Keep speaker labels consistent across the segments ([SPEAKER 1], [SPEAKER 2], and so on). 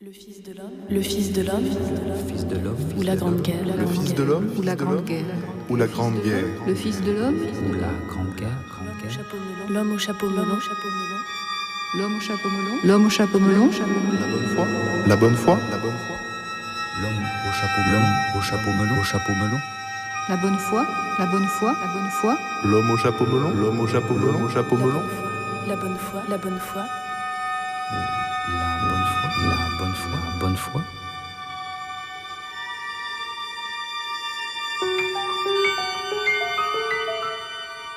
[SPEAKER 1] Le fils de l'homme, ou la grande guerre.
[SPEAKER 2] Le fils de l'homme,
[SPEAKER 3] ou la grande guerre.
[SPEAKER 2] ou la grande guerre.
[SPEAKER 3] Le fils de l'homme,
[SPEAKER 4] ou la grande guerre,
[SPEAKER 1] L'homme au chapeau melon.
[SPEAKER 3] l'homme au chapeau melon, l'homme au chapeau melon,
[SPEAKER 2] La bonne foi, la bonne foi, la bonne foi.
[SPEAKER 4] l'homme au chapeau melon, au chapeau melon,
[SPEAKER 3] la bonne foi, la bonne foi, la bonne foi,
[SPEAKER 2] L'homme au chapeau melon, l'homme au chapeau melon, l'homme au chapeau melon.
[SPEAKER 1] La bonne foi, la bonne foi.
[SPEAKER 4] la bonne foi,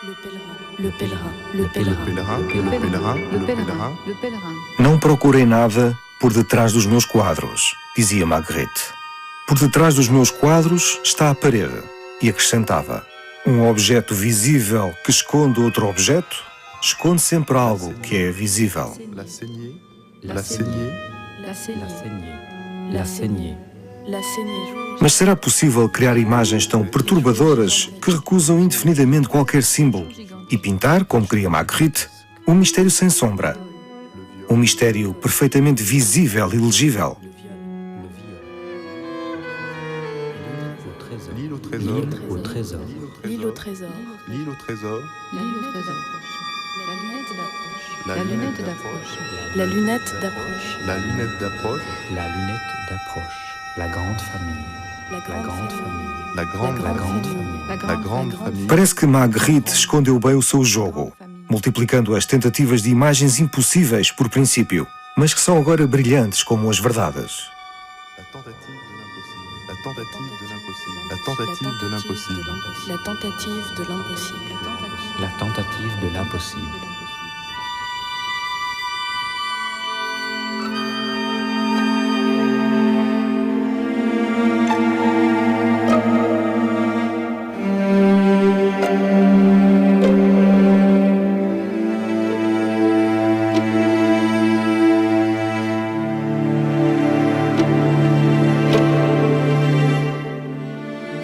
[SPEAKER 1] Le pèlerin, le pèlerin.
[SPEAKER 2] Le pèlerin,
[SPEAKER 3] le pèlerin,
[SPEAKER 2] le pèlerin.
[SPEAKER 3] le pèlerin.
[SPEAKER 5] Não procurei nada por detrás dos meus quadros, dizia Magritte. Por detrás dos meus quadros está a parede. E acrescentava: um objeto visível que esconde outro objeto, esconde sempre algo que é visível.
[SPEAKER 2] La saignée,
[SPEAKER 4] la
[SPEAKER 2] la saignée.
[SPEAKER 1] La saignée,
[SPEAKER 4] la saignée,
[SPEAKER 1] la saignée.
[SPEAKER 5] Mas será possível criar imagens tão perturbadoras que recusam indefinidamente qualquer símbolo e pintar, como queria Magritte, um mistério sem sombra? Um mistério perfeitamente visível e legível.
[SPEAKER 2] L'île au trésor,
[SPEAKER 4] au trésor,
[SPEAKER 1] L'île au trésor.
[SPEAKER 2] l'île au trésor.
[SPEAKER 3] La lunette d'approche.
[SPEAKER 2] La
[SPEAKER 3] La
[SPEAKER 2] lunette
[SPEAKER 3] lunette d'approche.
[SPEAKER 1] La lunette d'approche.
[SPEAKER 2] La lunette d'approche.
[SPEAKER 4] la lunette d'approche, la grande famille,
[SPEAKER 1] La grande famille.
[SPEAKER 2] La grande,
[SPEAKER 4] la grande famille,
[SPEAKER 2] la grande famille.
[SPEAKER 5] Parece que Magritte escondeu bem o seu jogo, multiplicando as tentativas de imagens impossíveis por princípio, mas que são agora brilhantes como as verdades.
[SPEAKER 2] La tentative de l'impossible. La tentative de l'impossible. La tentative de l'impossible.
[SPEAKER 1] La tentative de l'impossible.
[SPEAKER 4] la tentative de l'impossible.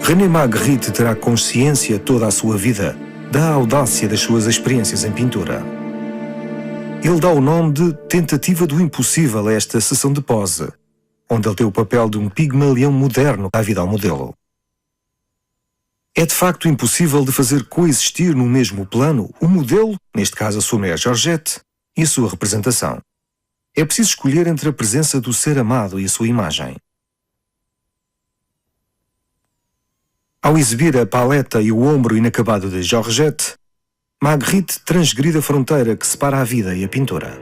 [SPEAKER 5] René Magritte terá consciência toda a sua vida da audácia das suas experiências em pintura. Ele dá o nome de Tentativa do Impossível a esta sessão de pose, onde ele tem o papel de um pigmalião moderno à vida ao modelo. É de facto impossível de fazer coexistir no mesmo plano o modelo, neste caso a sua mulher Georgette, e a sua representação. É preciso escolher entre a presença do ser amado e a sua imagem. Ao exibir a paleta e o ombro inacabado de Georgette, Magritte transgride a fronteira que separa a vida e a pintura.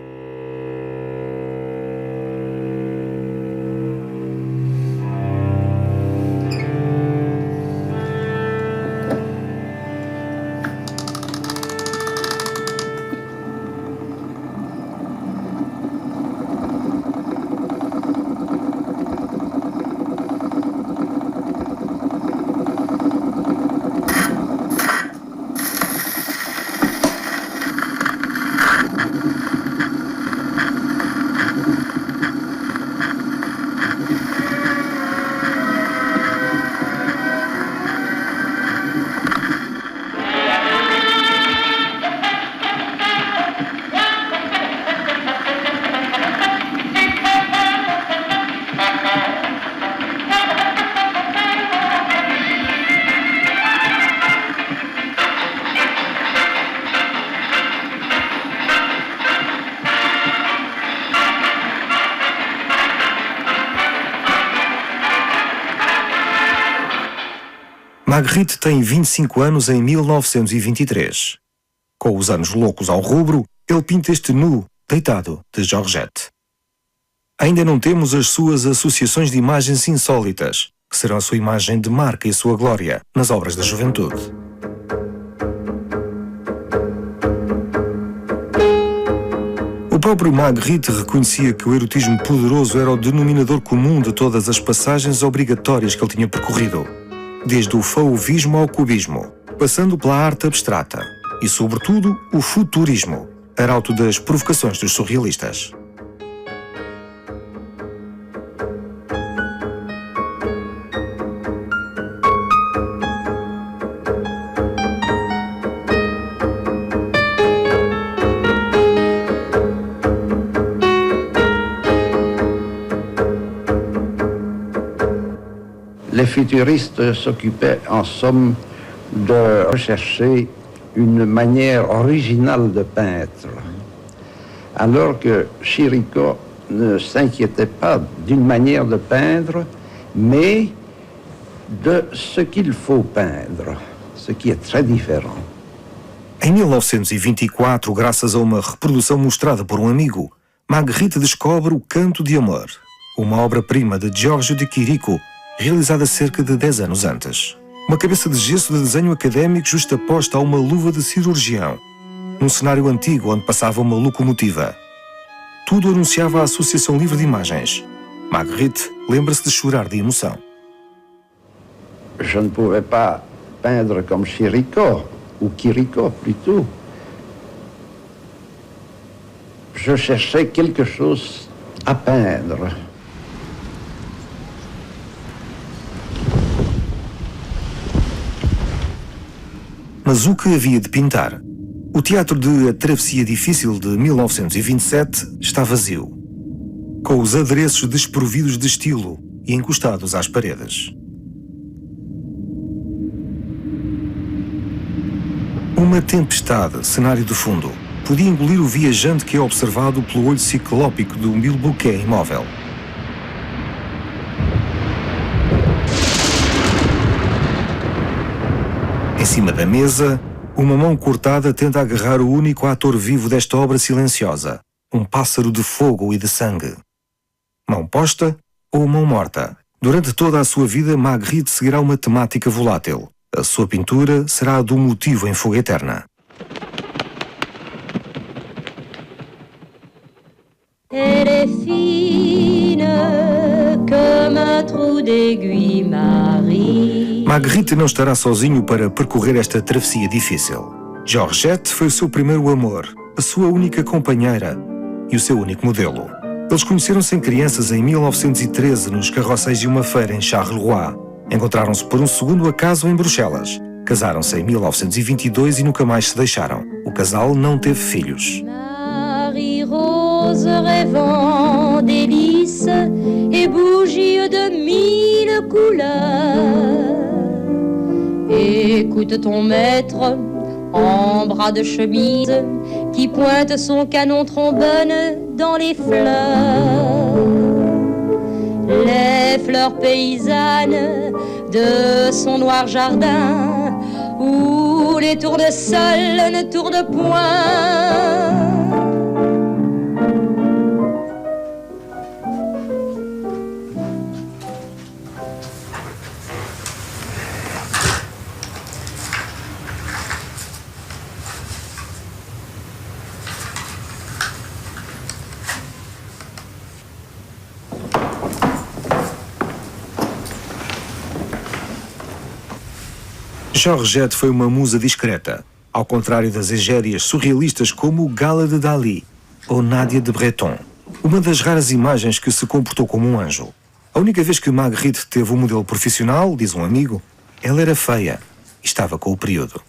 [SPEAKER 5] Magritte tem 25 anos em 1923. Com os anos loucos ao rubro, ele pinta este nu, deitado, de Georgette. Ainda não temos as suas associações de imagens insólitas, que serão a sua imagem de marca e a sua glória, nas obras da juventude. O próprio Magritte reconhecia que o erotismo poderoso era o denominador comum de todas as passagens obrigatórias que ele tinha percorrido, desde o fauvismo ao cubismo, passando pela arte abstrata e, sobretudo, o futurismo, arauto das provocações dos surrealistas.
[SPEAKER 6] les futuristes s'occupaient en somme de rechercher une manière originale de peindre, alors que Chirico ne s'inquiétait pas d'une manière de peindre, mais de ce qu'il faut peindre, ce qui est très différent.
[SPEAKER 5] Em 1924, graças a uma reprodução mostrada por um amigo, Magritte descobre O Canto de Amor, uma obra-prima de Giorgio de Chirico, realizada cerca de 10 anos antes. Uma cabeça de gesso de desenho académico justaposta a uma luva de cirurgião, num cenário antigo onde passava uma locomotiva. Tudo anunciava a Associação Livre de Imagens. Magritte lembra-se de chorar de emoção.
[SPEAKER 6] Je ne pouvais pas peindre comme Chirico, ou Chirico plutôt. Je cherchais quelque chose à peindre.
[SPEAKER 5] Mas o que havia de pintar? O teatro de A Travessia Difícil de 1927 está vazio, com os adereços desprovidos de estilo e encostados às paredes. Uma tempestade, cenário de fundo, podia engolir o viajante que é observado pelo olho ciclópico do bilboquet imóvel. Em cima da mesa, uma mão cortada tenta agarrar o único ator vivo desta obra silenciosa, um pássaro de fogo e de sangue. Mão posta ou mão morta? Durante toda a sua vida, Magritte seguirá uma temática volátil. A sua pintura será a do motivo em fuga eterna.
[SPEAKER 7] Elle est fine comme un trou d'aiguille, Marie.
[SPEAKER 5] Magritte não estará sozinho para percorrer esta travessia difícil. Georgette foi o seu primeiro amor, a sua única companheira e o seu único modelo. Eles conheceram-se em crianças em 1913 nos carrosséis de uma feira em Charleroi. Encontraram-se por um segundo acaso em Bruxelas. Casaram-se em 1922 e nunca mais se deixaram. O casal não teve filhos.
[SPEAKER 7] Marie-Rose rêvant délices et bougies de mille couleurs. Écoute ton maître en bras de chemise qui pointe son canon trombone dans les fleurs. Les fleurs paysannes de son noir jardin où les tours de sol ne tournent point.
[SPEAKER 5] Georgette foi uma musa discreta, ao contrário das egérias surrealistas como Gala de Dali ou Nadia de Breton, uma das raras imagens que se comportou como um anjo. A única vez que Magritte teve um modelo profissional, diz um amigo, ela era feia e estava com o período.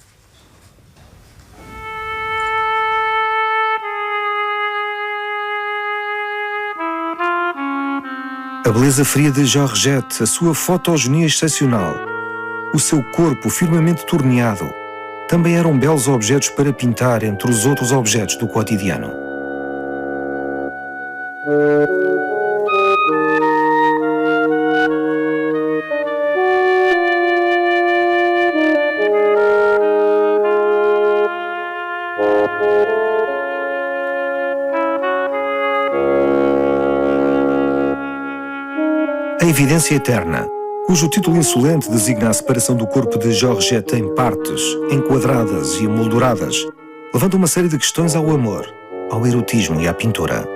[SPEAKER 5] A beleza fria de Georgette, a sua fotogenia excepcional, o seu corpo firmemente torneado, também eram belos objetos para pintar entre os outros objetos do cotidiano. A Evidência Eterna, cujo título insolente designa a separação do corpo de Georgette em partes, enquadradas e emolduradas, levanta uma série de questões ao amor, ao erotismo e à pintura.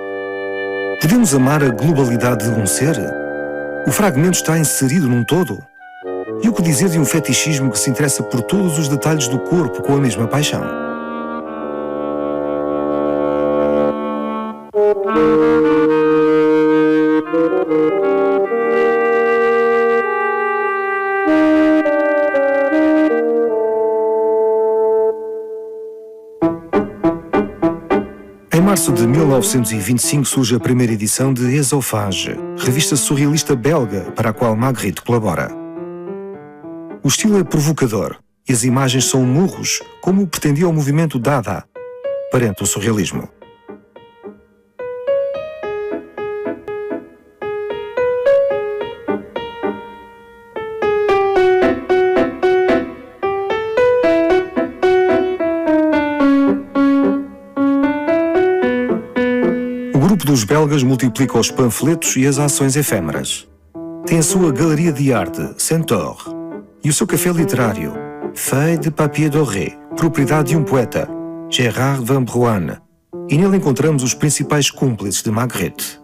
[SPEAKER 5] Podemos amar a globalidade de um ser? O fragmento está inserido num todo? E o que dizer de um fetichismo que se interessa por todos os detalhes do corpo com a mesma paixão? Em março de 1925 surge a primeira edição de Esophage, revista surrealista belga para a qual Magritte colabora. O estilo é provocador e as imagens são murros, como pretendia o movimento Dada, parente do surrealismo. O grupo dos belgas multiplica os panfletos e as ações efêmeras. Tem a sua galeria de arte, Centaure, e o seu café literário, Feuille de Papier Doré, propriedade de um poeta, Gérard Van Bruane, e nele encontramos os principais cúmplices de Magritte.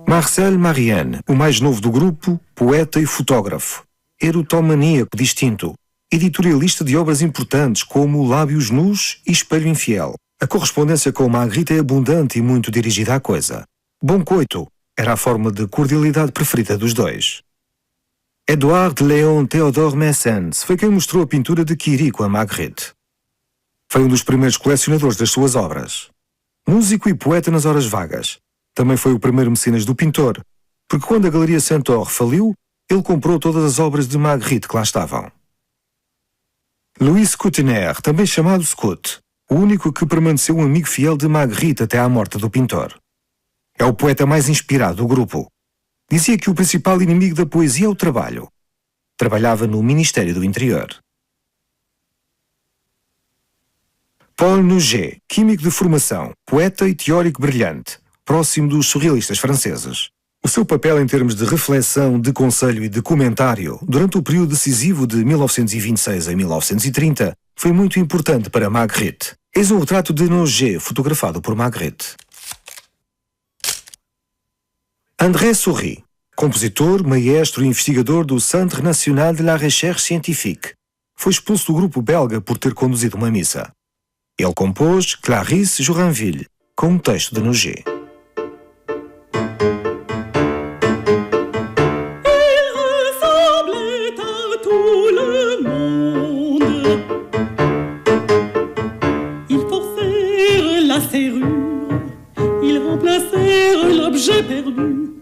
[SPEAKER 5] Marcel Marienne, o mais novo do grupo, poeta e fotógrafo, erotomaníaco distinto, editorialista de obras importantes como Lábios Nus e Espelho Infiel. A correspondência com Magritte é abundante e muito dirigida à coisa. Bom coito era a forma de cordialidade preferida dos dois. Edouard Léon Théodore Messens foi quem mostrou a pintura de Quirico a Magritte. Foi um dos primeiros colecionadores das suas obras. Músico e poeta nas horas vagas. Também foi o primeiro mecenas do pintor, porque quando a Galeria Centaure faliu, ele comprou todas as obras de Magritte que lá estavam. Louis Coutiner, também chamado Scout, o único que permaneceu um amigo fiel de Magritte até à morte do pintor. É o poeta mais inspirado do grupo. Dizia que o principal inimigo da poesia é o trabalho. Trabalhava no Ministério do Interior. Paul Nouget, químico de formação, poeta e teórico brilhante, próximo dos surrealistas franceses. O seu papel em termos de reflexão, de conselho e de comentário durante o período decisivo de 1926 a 1930 foi muito importante para Magritte. Eis um retrato de Nouget fotografado por Magritte. André Souris, compositor, maestro e investigador do Centre National de la Recherche Scientifique, foi expulso do grupo belga por ter conduzido uma missa. Ele compôs Clarisse Joinville, com um texto de Nouget.
[SPEAKER 8] L'objet perdu,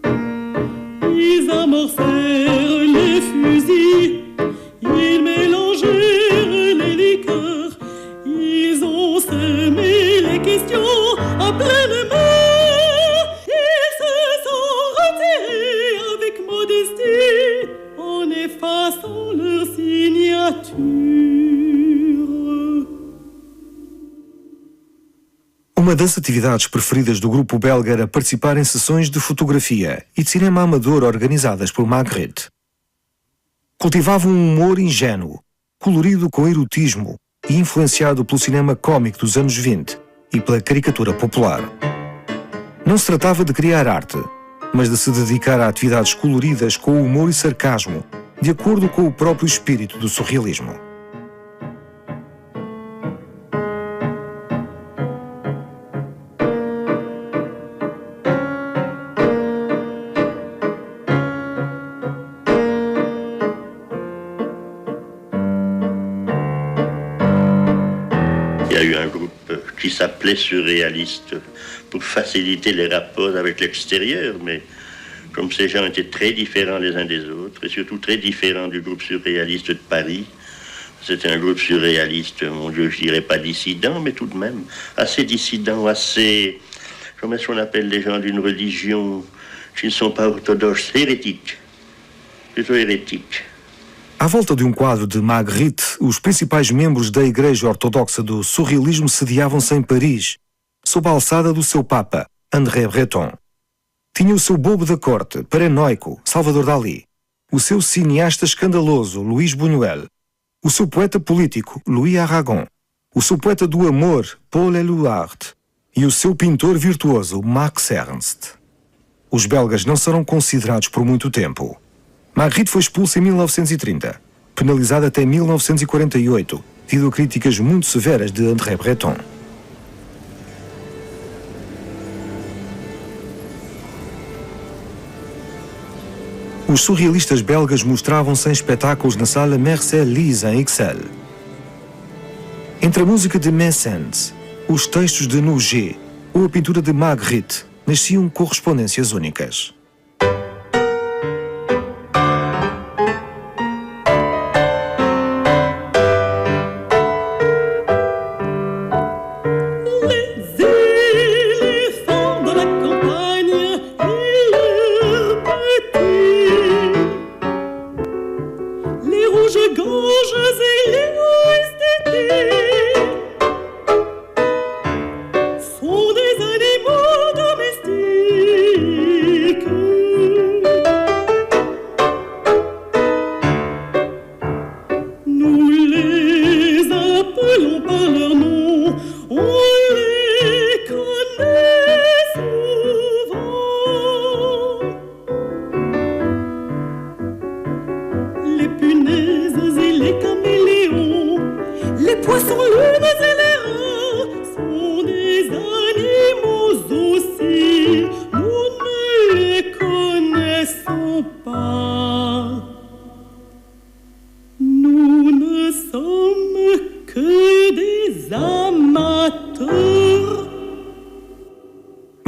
[SPEAKER 8] ils amorcèrent les fusils, ils mélangèrent les liqueurs, ils ont semé les questions à pleine main, ils se sont retirés avec modestie en effaçant leur signature.
[SPEAKER 5] Uma das atividades preferidas do grupo belga era participar em sessões de fotografia e de cinema amador organizadas por Magritte. Cultivavam um humor ingênuo, colorido com erotismo e influenciado pelo cinema cómico dos anos 20 e pela caricatura popular. Não se tratava de criar arte, mas de se dedicar a atividades coloridas com humor e sarcasmo, de acordo com o próprio espírito do surrealismo.
[SPEAKER 9] Il y a eu un groupe qui s'appelait Surréaliste pour faciliter les rapports avec l'extérieur, mais comme ces gens étaient très différents les uns des autres, et surtout très différents du groupe surréaliste de Paris, c'était un groupe surréaliste, mon Dieu, je dirais pas dissident, mais tout de même assez dissident, assez, comment est-ce qu'on appelle les gens d'une religion qui ne sont pas orthodoxes, hérétiques, plutôt hérétiques.
[SPEAKER 5] À volta de um quadro de Magritte, os principais membros da Igreja Ortodoxa do Surrealismo sediavam-se em Paris, sob a alçada do seu Papa, André Breton. Tinha o seu bobo da corte, paranoico, Salvador Dalí, o seu cineasta escandaloso, Luís Buñuel, o seu poeta político, Louis Aragon, o seu poeta do amor, Paul Éluard, e o seu pintor virtuoso, Max Ernst. Os belgas não serão considerados por muito tempo. Magritte foi expulso em 1930, penalizado até 1948, devido a críticas muito severas de André Breton. Os surrealistas belgas mostravam-se em espetáculos na sala Mercel Lise, em Ixelles. Entre a música de Messens, os textos de Nouget ou a pintura de Magritte, nasciam correspondências únicas.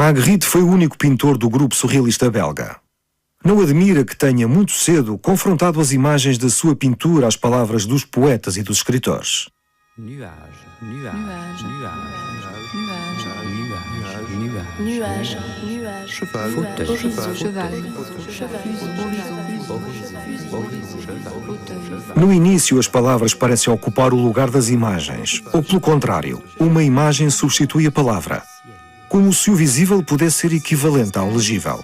[SPEAKER 5] Magritte foi o único pintor do grupo surrealista belga. Não admira que tenha muito cedo confrontado as imagens da sua pintura às palavras dos poetas e dos escritores.
[SPEAKER 1] Nuage.
[SPEAKER 2] Cheval.
[SPEAKER 5] No início, as palavras parecem ocupar o lugar das imagens, ou pelo contrário, uma imagem substitui a palavra, como se o visível pudesse ser equivalente ao legível.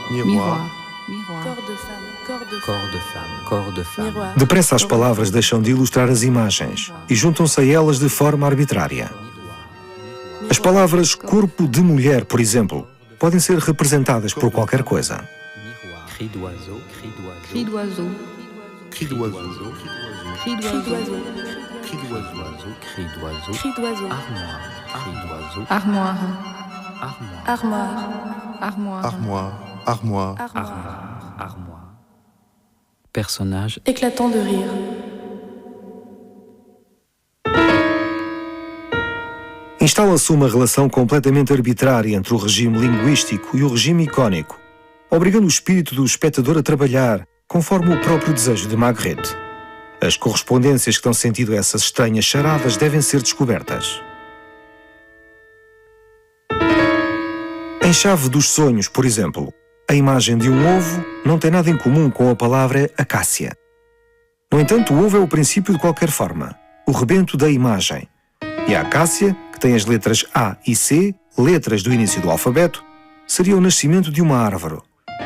[SPEAKER 2] Miroir.
[SPEAKER 1] Corps de femme.
[SPEAKER 5] Depressa as palavras deixam de ilustrar as imagens e juntam-se a elas de forma arbitrária. As palavras corpo de mulher, por exemplo, podem ser representadas por qualquer coisa.
[SPEAKER 1] Cri d'oiseau.
[SPEAKER 3] Cri d'oiseau.
[SPEAKER 2] Cri d'oiseau.
[SPEAKER 1] Cri d'oiseau.
[SPEAKER 3] Armoire.
[SPEAKER 2] Armoire.
[SPEAKER 1] Personnage
[SPEAKER 10] Éclatant de rire.
[SPEAKER 5] Instala-se uma relação completamente arbitrária entre o regime linguístico e o regime icónico, obrigando o espírito do espectador a trabalhar conforme o próprio desejo de Magritte. As correspondências que dão sentido a essas estranhas charadas devem ser descobertas. Em Chave dos Sonhos, por exemplo, a imagem de um ovo não tem nada em comum com a palavra acácia. No entanto, o ovo é o princípio de qualquer forma, o rebento da imagem. E a acácia, que tem as letras A e C, letras do início do alfabeto, seria o nascimento de uma árvore,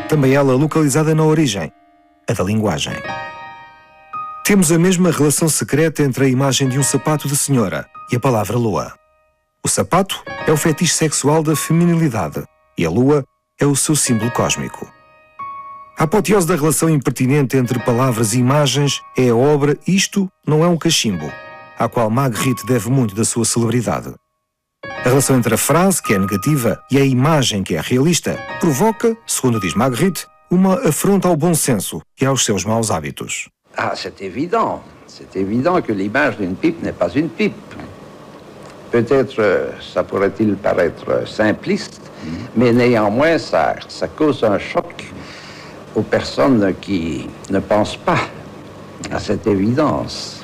[SPEAKER 5] também ela localizada na origem, a da linguagem. Temos a mesma relação secreta entre a imagem de um sapato de senhora e a palavra lua. O sapato é o fetiche sexual da feminilidade e a lua é o seu símbolo cósmico. A apoteose da relação impertinente entre palavras e imagens é a obra Isto Não É um Cachimbo, à qual Magritte deve muito da sua celebridade. A relação entre a frase, que é negativa, e a imagem, que é realista, provoca, segundo diz Magritte, uma afronta ao bom senso e aos seus maus hábitos.
[SPEAKER 6] Ah, c'est évident. C'est évident que l'image d'une pipe n'est pas une pipe. Peut-être, ça pourrait-il paraître simpliste, mais néanmoins, ça cause un choc aux personnes qui ne pensent pas à cette évidence.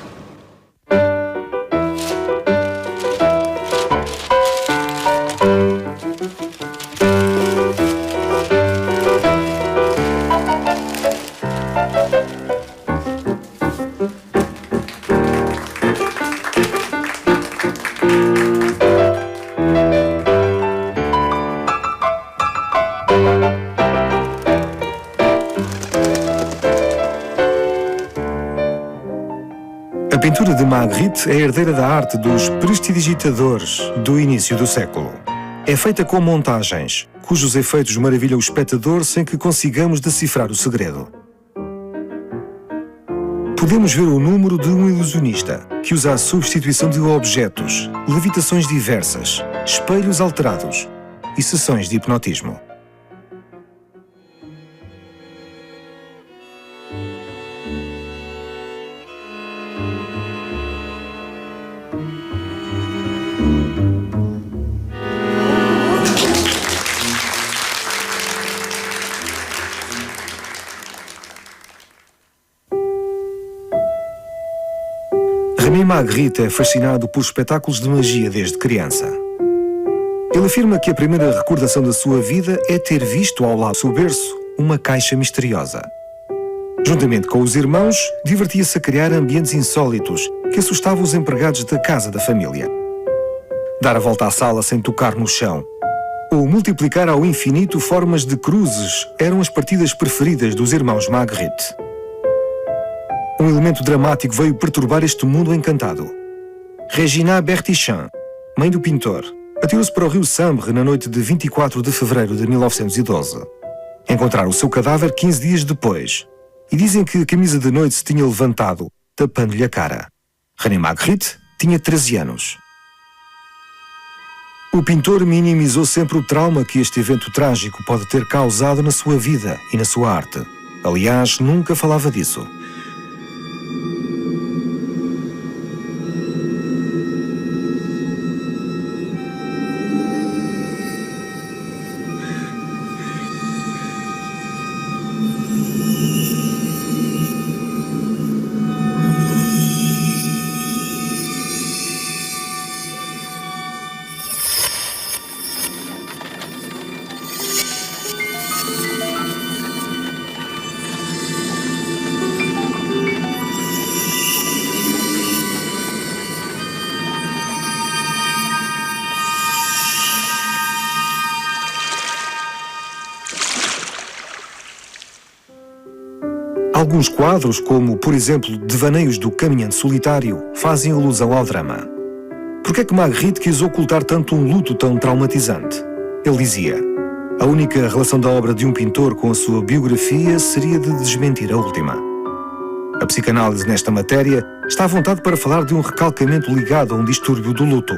[SPEAKER 5] A pintura de Magritte é herdeira da arte dos prestidigitadores do início do século. É feita com montagens, cujos efeitos maravilham o espectador sem que consigamos decifrar o segredo. Podemos ver o número de um ilusionista, que usa a substituição de objetos, levitações diversas, espelhos alterados e sessões de hipnotismo. René Magritte é fascinado por espetáculos de magia desde criança. Ele afirma que a primeira recordação da sua vida é ter visto ao lado do seu berço uma caixa misteriosa. Juntamente com os irmãos, divertia-se a criar ambientes insólitos que assustavam os empregados da casa da família. Dar a volta à sala sem tocar no chão, ou multiplicar ao infinito formas de cruzes eram as partidas preferidas dos irmãos Magritte. Um elemento dramático veio perturbar este mundo encantado. Regina Bertichin, mãe do pintor, atirou-se para o rio Sambre na noite de 24 de fevereiro de 1912. Encontraram o seu cadáver 15 dias depois e dizem que a camisa de noite se tinha levantado, tapando-lhe a cara. René Magritte tinha 13 anos. O pintor minimizou sempre o trauma que este evento trágico pode ter causado na sua vida e na sua arte. Aliás, nunca falava disso. Alguns quadros, como, por exemplo, Devaneios do Caminhante Solitário, fazem alusão ao drama. Por que é que Magritte quis ocultar tanto um luto tão traumatizante? Ele dizia: a única relação da obra de um pintor com a sua biografia seria de desmentir a última. A psicanálise nesta matéria está à vontade para falar de um recalcamento ligado a um distúrbio do luto.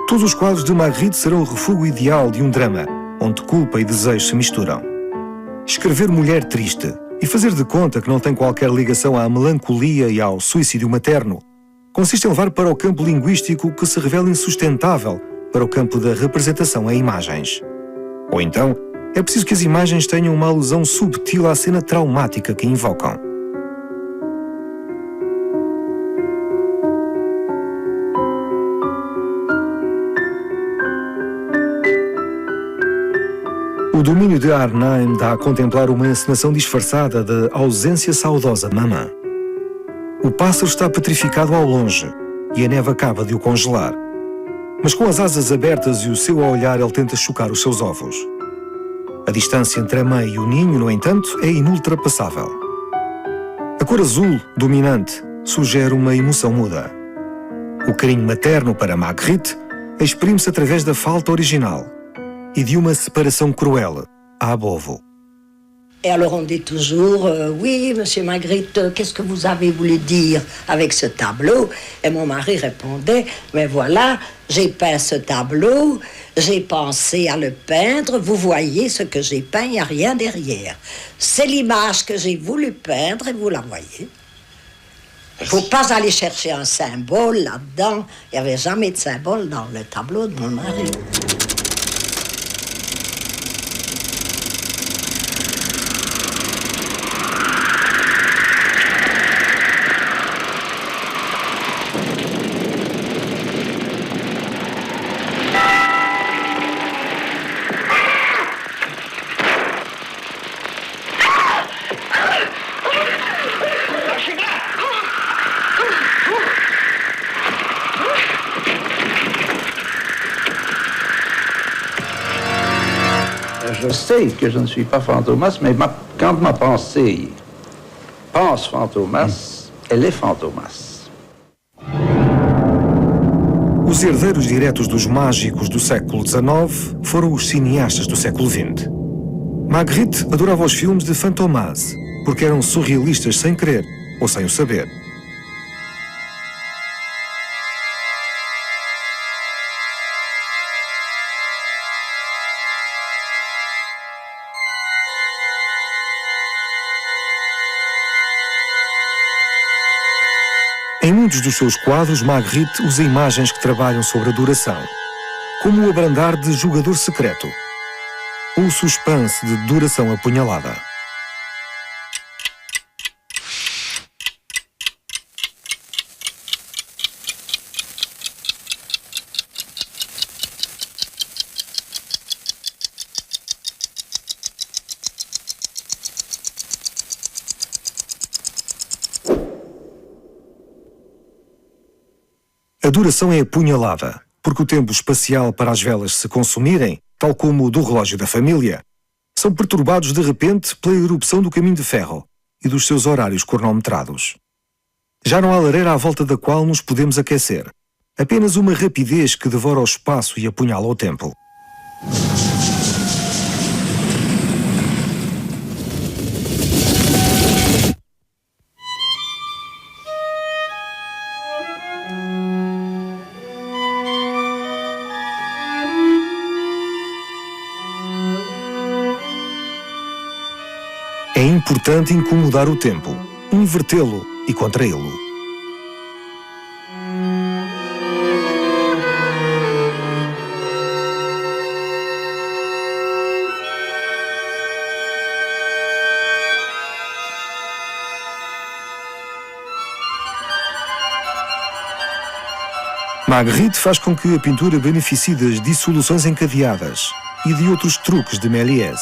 [SPEAKER 5] Todos os quadros de Magritte serão o refúgio ideal de um drama, onde culpa e desejo se misturam. Escrever mulher triste e fazer de conta que não tem qualquer ligação à melancolia e ao suicídio materno consiste em levar para o campo linguístico que se revela insustentável para o campo da representação em imagens. Ou então, é preciso que as imagens tenham uma alusão subtil à cena traumática que invocam. O domínio de Arnhem dá a contemplar uma encenação disfarçada de ausência saudosa de mamã. O pássaro está petrificado ao longe e a neve acaba de o congelar. Mas com as asas abertas e o seu a olhar, ele tenta chocar os seus ovos. A distância entre a mãe e o ninho, no entanto, é inultrapassável. A cor azul, dominante, sugere uma emoção muda. O carinho materno para Magritte exprime-se através da falta original e de uma separação cruel, à bovo.
[SPEAKER 10] Et alors on dit toujours, oui, monsieur Magritte, qu'est-ce que vous avez voulu dire avec ce tableau? Et mon mari répondait, mais voilà, j'ai peint ce tableau, j'ai pensé à le peindre, vous voyez ce que j'ai peint, il n'y a rien derrière. C'est l'image que j'ai voulu peindre et vous la voyez. Il ne faut pas aller chercher un symbole là-dedans. Il n'y avait jamais de symbole dans le tableau de mon mari.
[SPEAKER 6] Je sais que je ne suis pas Fantomas, mais quand ma pensée pense Fantomas, elle est Fantomas.
[SPEAKER 5] Os herdeiros diretos dos mágicos do século XIX foram os cineastas do século XX. Magritte adorava os filmes de Fantomas, porque eram surrealistas sem querer ou sem o saber. Em muitos dos seus quadros, Magritte usa imagens que trabalham sobre a duração, como o abrandar de jogador secreto, ou o suspense de duração apunhalada. A duração é apunhalada, porque o tempo espacial para as velas se consumirem, tal como o do relógio da família, são perturbados de repente pela erupção do caminho de ferro e dos seus horários cronometrados. Já não há lareira à volta da qual nos podemos aquecer, apenas uma rapidez que devora o espaço e apunhala o tempo. É importante incomodar o tempo, invertê-lo e contraí-lo. Magritte faz com que a pintura beneficie das dissoluções encadeadas e de outros truques de Méliès.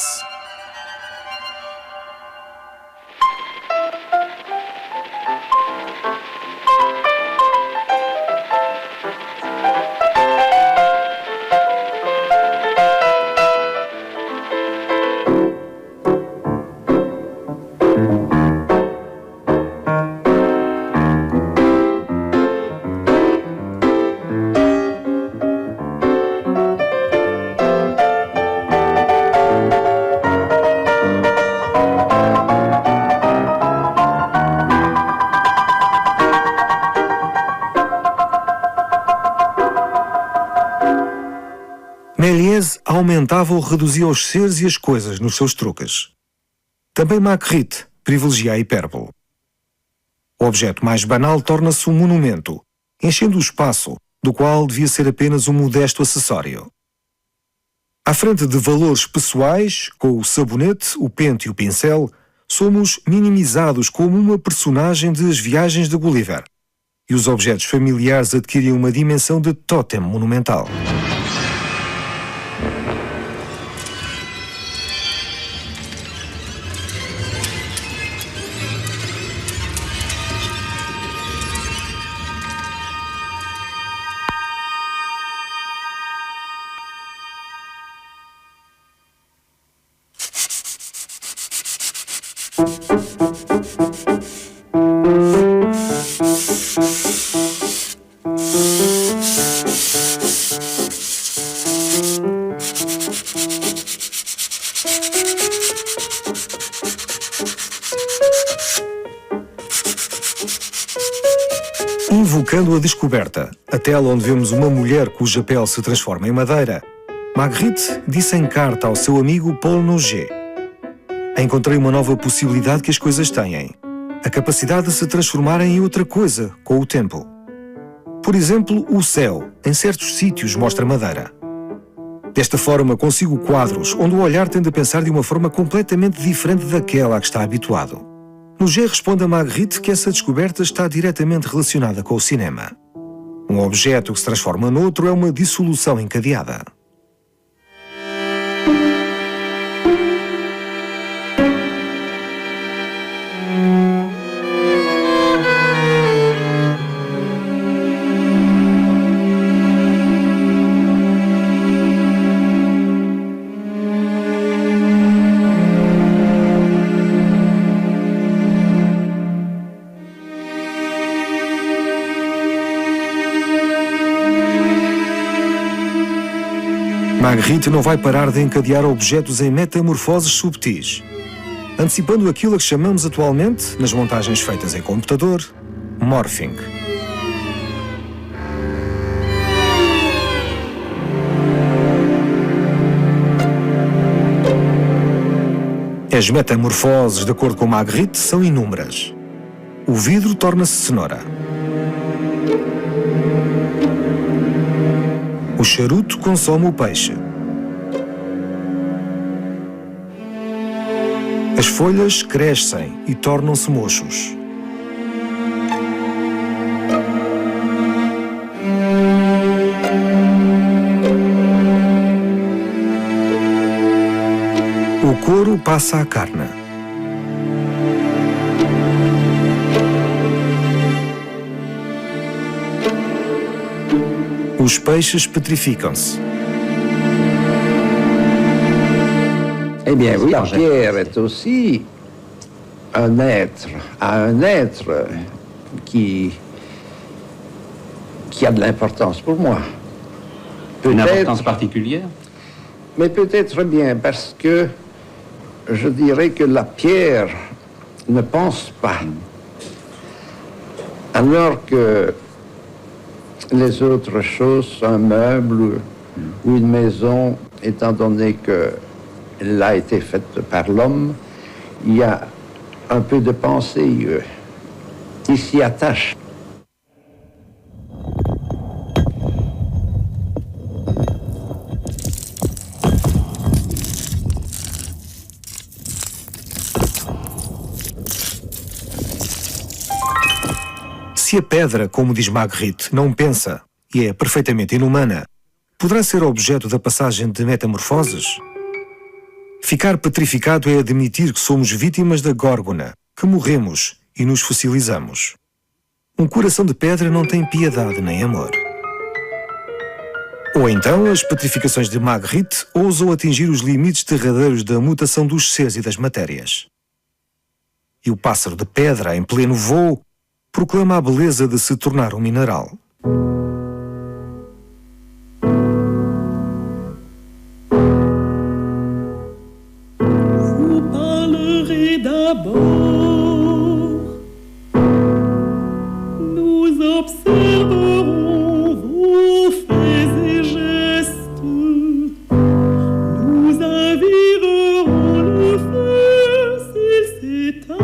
[SPEAKER 5] Méliès aumentava ou reduzia os seres e as coisas nos seus truques. Também Magritte privilegia a hipérbole. O objeto mais banal torna-se um monumento, enchendo o espaço, do qual devia ser apenas um modesto acessório. À frente de valores pessoais, com o sabonete, o pente e o pincel, somos minimizados como uma personagem de As Viagens de Gulliver, e os objetos familiares adquirem uma dimensão de tótem monumental. Invocando a descoberta, a tela onde vemos uma mulher cuja pele se transforma em madeira, Magritte disse em carta ao seu amigo Paul Noguet: encontrei uma nova possibilidade que as coisas têm, a capacidade de se transformarem em outra coisa com o tempo. Por exemplo, o céu, em certos sítios, mostra madeira. Desta forma, consigo quadros onde o olhar tende a pensar de uma forma completamente diferente daquela a que está habituado. Noguet responde a Magritte que essa descoberta está diretamente relacionada com o cinema. Um objeto que se transforma noutro é uma dissolução encadeada. Magritte não vai parar de encadear objetos em metamorfoses subtis, antecipando aquilo a que chamamos atualmente, nas montagens feitas em computador, morphing. As metamorfoses, de acordo com Magritte, são inúmeras. O vidro torna-se cenoura. O charuto consome o peixe. As folhas crescem e tornam-se mochos. O couro passa à carne. Os peixes petrificam-se.
[SPEAKER 6] Eh bien oui, la pierre est aussi un être qui a de l'importance pour moi.
[SPEAKER 11] Une importance particulière?
[SPEAKER 6] Mais peut-être bien parce que je dirais que la pierre ne pense pas. Alors que les autres choses, un meuble ou une maison, étant donné qu'elle a été faite par l'homme, il y a un peu de pensée qui s'y attache.
[SPEAKER 5] Se a pedra, como diz Magritte, não pensa e é perfeitamente inumana, poderá ser objeto da passagem de metamorfoses? Ficar petrificado é admitir que somos vítimas da górgona, que morremos e nos fossilizamos. Um coração de pedra não tem piedade nem amor. Ou então as petrificações de Magritte ousam atingir os limites derradeiros da mutação dos seres e das matérias. E o pássaro de pedra, em pleno voo, proclama a beleza de se tornar um mineral.
[SPEAKER 8] Vous parlerez d'abord, nous observerons vos faits et gestes, nous aviverons le feu s'il s'éteint.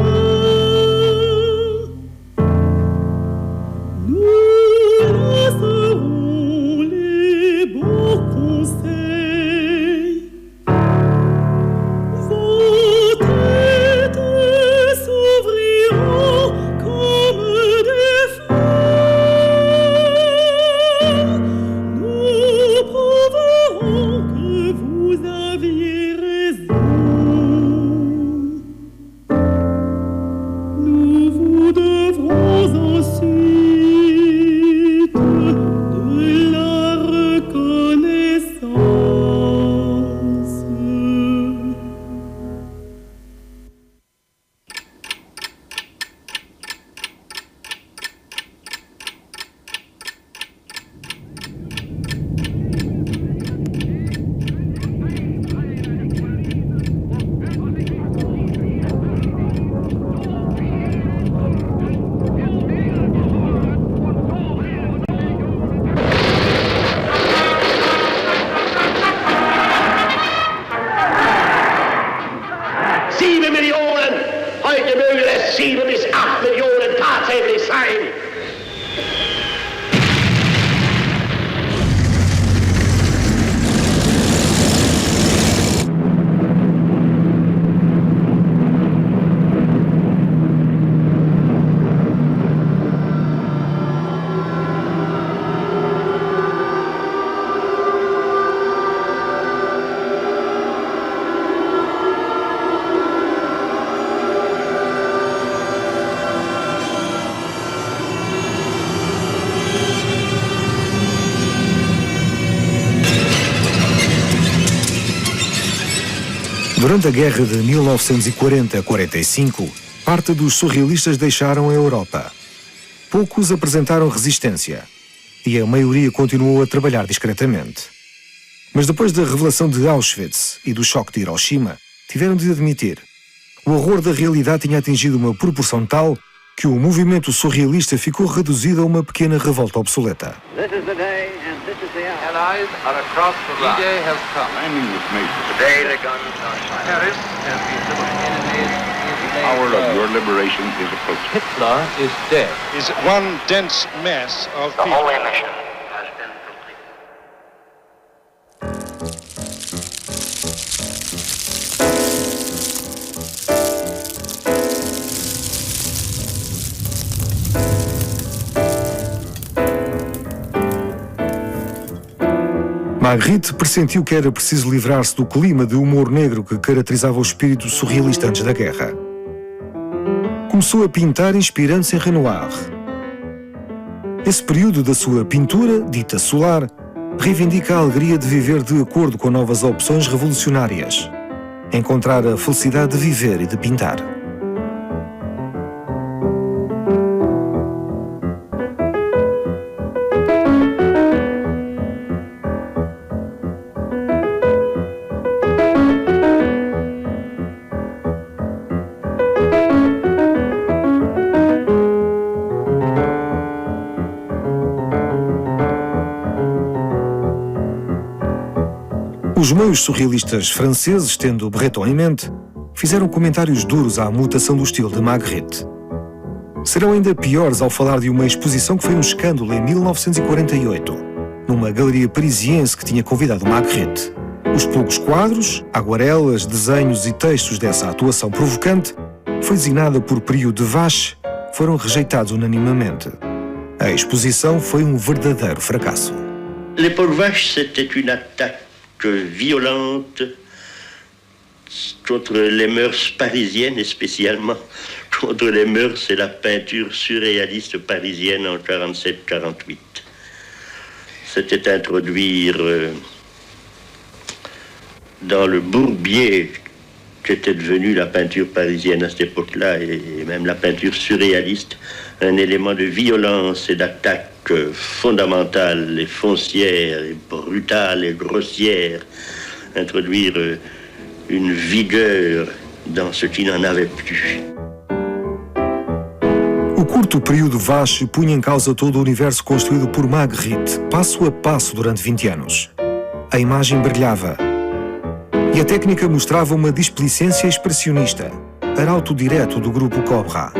[SPEAKER 5] Durante a guerra de 1940-45, parte dos surrealistas deixaram a Europa. Poucos apresentaram resistência e a maioria continuou a trabalhar discretamente. Mas depois da revelação de Auschwitz e do choque de Hiroshima, tiveram de admitir: o horror da realidade tinha atingido uma proporção tal que o movimento surrealista ficou reduzido a uma pequena revolta obsoleta.
[SPEAKER 12] Allies are across the line. D-Day has come. Landing was made. Today the guns are fired. Paris has been liberated. The hour of your liberation is approaching.
[SPEAKER 11] Hitler is dead.
[SPEAKER 13] Is one dense mass of people.
[SPEAKER 12] The holy mission has been completed.
[SPEAKER 5] Magritte pressentiu que era preciso livrar-se do clima de humor negro que caracterizava o espírito surrealista antes da guerra. Começou a pintar inspirando-se em Renoir. Esse período da sua pintura, dita solar, reivindica a alegria de viver de acordo com novas opções revolucionárias, encontrar a felicidade de viver e de pintar. Os meios surrealistas franceses, tendo Breton em mente, fizeram comentários duros à mutação do estilo de Magritte. Serão ainda piores ao falar de uma exposição que foi um escândalo em 1948, numa galeria parisiense que tinha convidado Magritte. Os poucos quadros, aguarelas, desenhos e textos dessa atuação provocante, foi designada por Priou de Vache, foram rejeitados unanimamente. A exposição foi um verdadeiro fracasso.
[SPEAKER 9] Les Paul Vache, c'était une attaque violente contre les mœurs parisiennes et spécialement contre les mœurs et la peinture surréaliste parisienne en 47-48. C'était introduire dans le bourbier qu'était devenue la peinture parisienne à cette époque-là et même la peinture surréaliste, un élément de violence et d'attaque fondamentale et foncière et brutale et grossière, introduire une vigueur dans ce qui n'en avait plus.
[SPEAKER 5] O curto período Vache punha em causa todo o universo construído por Magritte, passo a passo durante 20 anos. A imagem brilhava e a técnica mostrava uma displicência expressionista, arauto direto do grupo Cobra.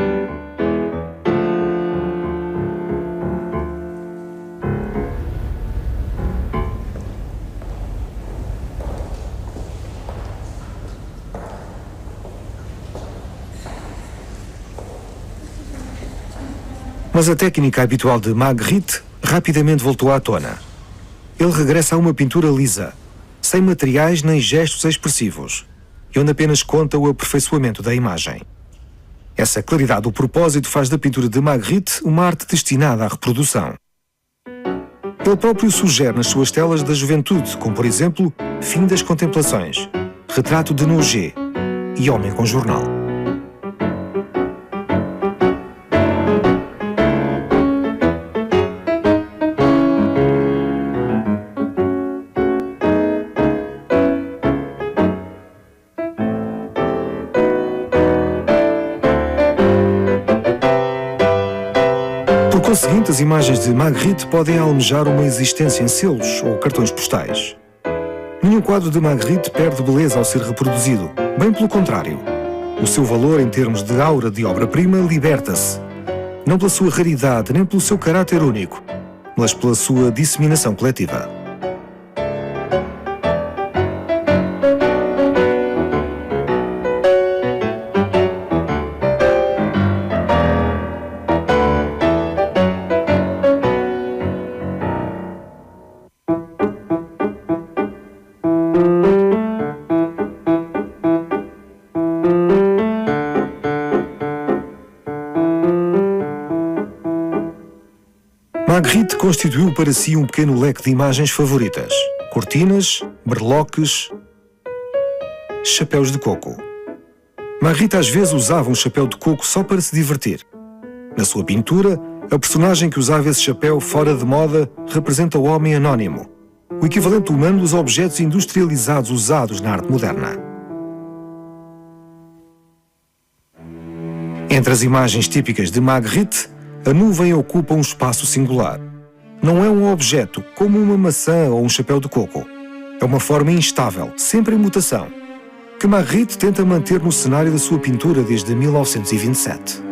[SPEAKER 5] Mas a técnica habitual de Magritte rapidamente voltou à tona. Ele regressa a uma pintura lisa, sem materiais nem gestos expressivos, e onde apenas conta o aperfeiçoamento da imagem. Essa claridade do propósito faz da pintura de Magritte uma arte destinada à reprodução. Ele próprio sugere nas suas telas da juventude, como por exemplo, Fim das Contemplações, Retrato de Noger e Homem com Jornal. Por conseguinte, as imagens de Magritte podem almejar uma existência em selos ou cartões postais. Nenhum quadro de Magritte perde beleza ao ser reproduzido, bem pelo contrário. O seu valor em termos de aura de obra-prima liberta-se, não pela sua raridade nem pelo seu caráter único, mas pela sua disseminação coletiva. Magritte constituiu para si um pequeno leque de imagens favoritas: cortinas, berloques, chapéus de coco. Magritte às vezes usava um chapéu de coco só para se divertir. Na sua pintura, a personagem que usava esse chapéu fora de moda representa o homem anónimo, o equivalente humano dos objetos industrializados usados na arte moderna. Entre as imagens típicas de Magritte, a nuvem ocupa um espaço singular. Não é um objeto como uma maçã ou um chapéu de coco. É uma forma instável, sempre em mutação, que Magritte tenta manter no cenário da sua pintura desde 1927.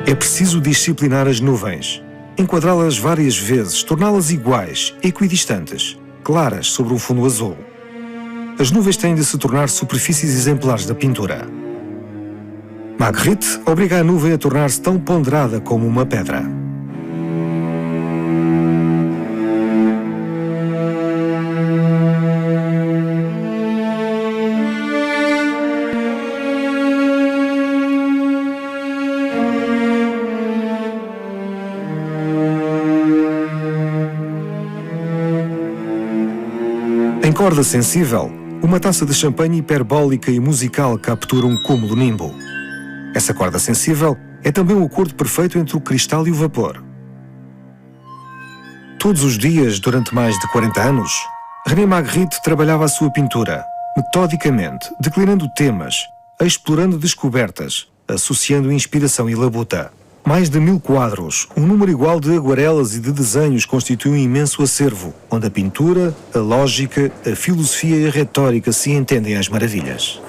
[SPEAKER 5] É preciso disciplinar as nuvens, enquadrá-las várias vezes, torná-las iguais, equidistantes, claras sobre um fundo azul. As nuvens têm de se tornar superfícies exemplares da pintura. Magritte obriga a nuvem a tornar-se tão ponderada como uma pedra. Em corda sensível, Uma taça de champanhe hiperbólica e musical captura um cúmulo nimbo. Essa corda sensível é também um acordo perfeito entre o cristal e o vapor. Todos os dias, durante mais de 40 anos, René Magritte trabalhava a sua pintura, metodicamente, declinando temas, explorando descobertas, associando inspiração e labuta. Mais de 1000 quadros, um número igual de aguarelas e de desenhos constitui um imenso acervo, onde a pintura, a lógica, a filosofia e a retórica se entendem às maravilhas.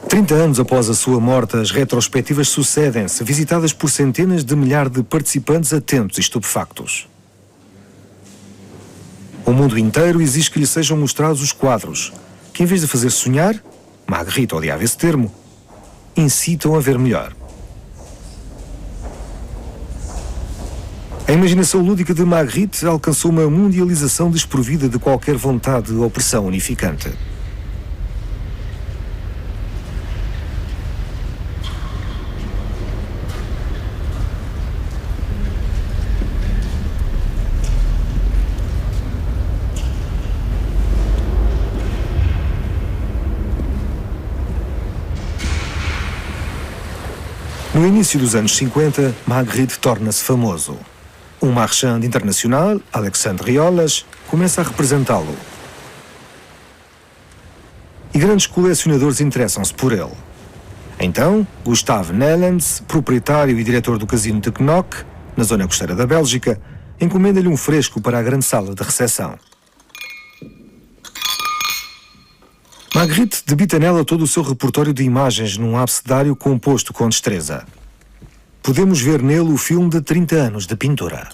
[SPEAKER 5] Trinta anos após a sua morte, as retrospectivas sucedem-se, visitadas por centenas de milhares de participantes atentos e estupefactos. O mundo inteiro exige que lhe sejam mostrados os quadros, que em vez de fazer sonhar, Magritte odiava esse termo, incitam a ver melhor. A imaginação lúdica de Magritte alcançou uma mundialização desprovida de qualquer vontade de opressão unificante. No início dos anos 50, Magritte torna-se famoso. Um marchand internacional, Alexandre Riolas, começa a representá-lo. E grandes colecionadores interessam-se por ele. Então, Gustave Nellens, proprietário e diretor do casino de Knock, na zona costeira da Bélgica, encomenda-lhe um fresco para a grande sala de recepção. Magritte debita nela todo o seu repertório de imagens num abecedário composto com destreza. Podemos ver nele o filme de 30 anos de pintura.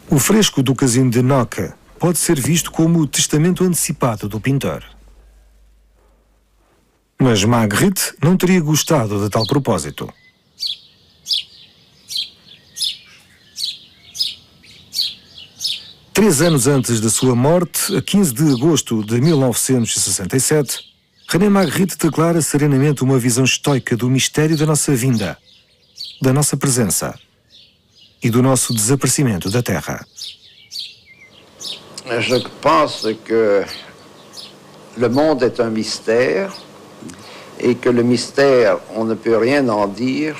[SPEAKER 5] O fresco do casino de Knock pode ser visto como o testamento antecipado do pintor. Mas Magritte não teria gostado de tal propósito. Três anos antes da sua morte, a 15 de agosto de 1967, René Magritte declara serenamente uma visão estoica do mistério da nossa vinda, da nossa presença e do nosso desaparecimento da Terra.
[SPEAKER 6] Je pense que le monde est un mystère et que le mystère, on ne peut rien en dire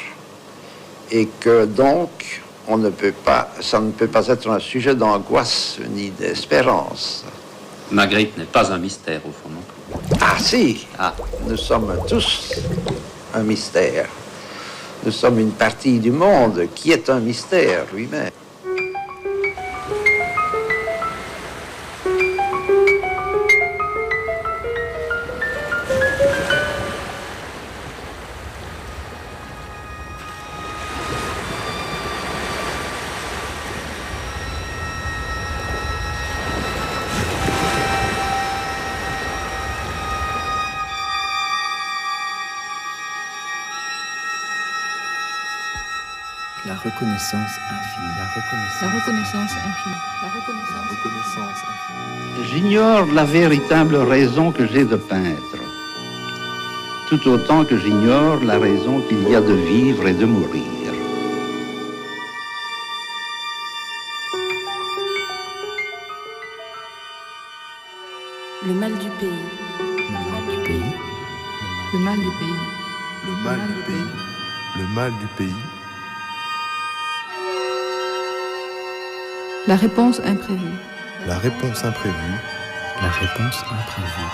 [SPEAKER 6] et que donc ça ne peut pas être un sujet d'angoisse ni d'espérance.
[SPEAKER 11] Magritte n'est pas un mystère au fond, non?
[SPEAKER 6] Ah si, nous sommes tous un mystère. Nous sommes une partie du monde qui est un mystère lui-même.
[SPEAKER 4] La reconnaissance infinie. La reconnaissance.
[SPEAKER 3] La reconnaissance infinie. La reconnaissance.
[SPEAKER 2] Reconnaissance infinie.
[SPEAKER 6] J'ignore la véritable raison que j'ai de peindre, tout autant que j'ignore la raison qu'il y a de vivre et de mourir.
[SPEAKER 1] Le mal du pays.
[SPEAKER 4] Le mal du pays.
[SPEAKER 3] Le mal du pays.
[SPEAKER 2] Le mal du pays. Le mal du pays.
[SPEAKER 3] La réponse imprévue.
[SPEAKER 2] La réponse imprévue.
[SPEAKER 4] La réponse imprévue.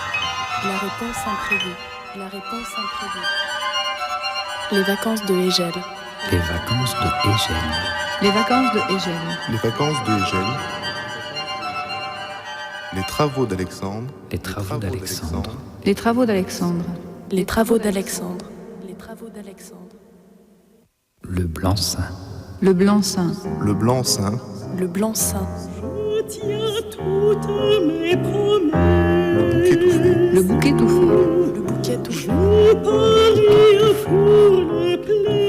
[SPEAKER 1] La réponse imprévue. La réponse imprévue. Les vacances de Hégel.
[SPEAKER 4] Les vacances de Hégel.
[SPEAKER 3] Les vacances de Hégel.
[SPEAKER 2] Les vacances de Hégel. Les travaux d'Alexandre.
[SPEAKER 4] Les travaux d'Alexandre.
[SPEAKER 3] Les travaux d'Alexandre.
[SPEAKER 1] Les travaux d'Alexandre. Les travaux d'Alexandre.
[SPEAKER 4] Le blanc-seing.
[SPEAKER 3] Le blanc-seing.
[SPEAKER 2] Le blanc-seing.
[SPEAKER 1] Le blanc-seing.
[SPEAKER 8] Je tiens toutes mes promesses.
[SPEAKER 2] Le bouquet tout fait.
[SPEAKER 3] Le bouquet tout fait.
[SPEAKER 1] Le bouquet tout fait.
[SPEAKER 8] Je parie pour le plaisir.